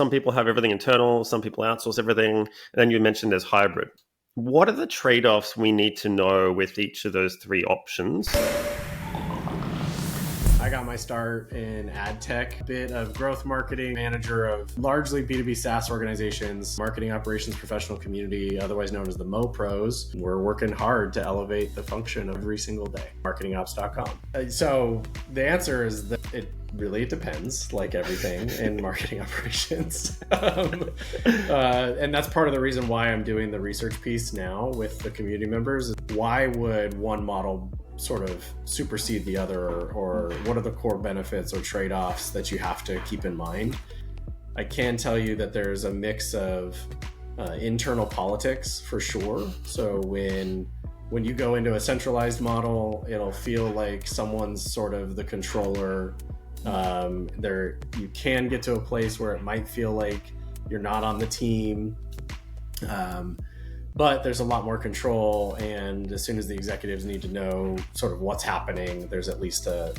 Some people have everything internal, some people outsource everything. And then you mentioned there's hybrid. What are the trade-offs we need to know with each of those three options? I got my start in ad tech, bit of growth marketing, manager of largely B2B SaaS organizations, marketing operations professional community, otherwise known as the MoPros. We're working hard to elevate the function every single day. Marketingops.com. So the answer is that it really depends, like everything in marketing operations. And that's part of the reason why I'm doing the research piece now with the community members. Why would one model sort of supersede the other, or what are the core benefits or trade-offs that you have to keep in mind? I can tell you that there's a mix of internal politics for sure. So when you go into a centralized model, it'll feel like someone's sort of the controller. You can get to a place where it might feel like you're not on the team. But there's a lot more control, and as soon as the executives need to know sort of what's happening, there's at least a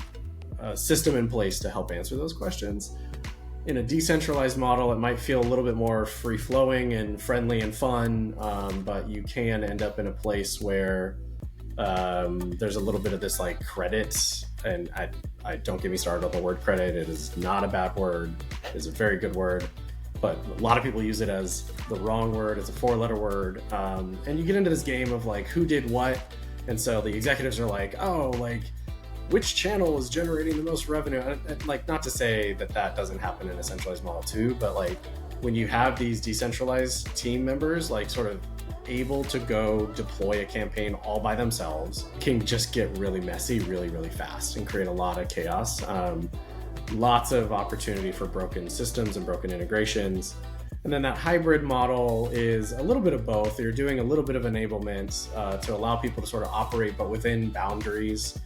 system in place to help answer those questions. In a decentralized model, it might feel a little bit more free-flowing and friendly and fun, but you can end up in a place where there's a little bit of this like credit, and I don't get me started on the word credit. It is not a bad word. It's a very good word. But a lot of people use it as the wrong word. It's a 4-letter word. And you get into this game of like, who did what? And so the executives are like, oh, like, which channel is generating the most revenue? And like, not to say that that doesn't happen in a centralized model too, but like when you have these decentralized team members, like sort of able to go deploy a campaign all by themselves, can just get really messy really, really fast and create a lot of chaos. Lots of opportunity for broken systems and broken integrations. And then that hybrid model is a little bit of both. You're doing a little bit of enablement to allow people to sort of operate, but within boundaries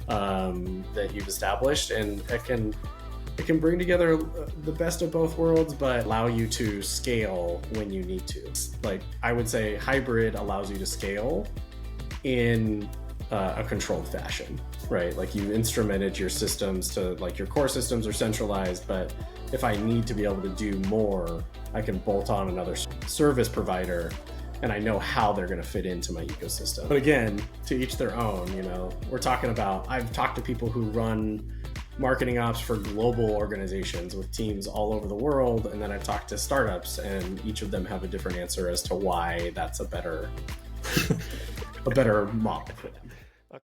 that you've established. And it can bring together the best of both worlds, but allow you to scale when you need to. Like, I would say hybrid allows you to scale in a controlled fashion, right? Like, you've instrumented your systems to, like, your core systems are centralized, but if I need to be able to do more, I can bolt on another service provider, and I know how they're going to fit into my ecosystem. But again, to each their own. You know, we're talking about, I've talked to people who run marketing ops for global organizations with teams all over the world, and then I've talked to startups, and each of them have a different answer as to why that's a better model for them.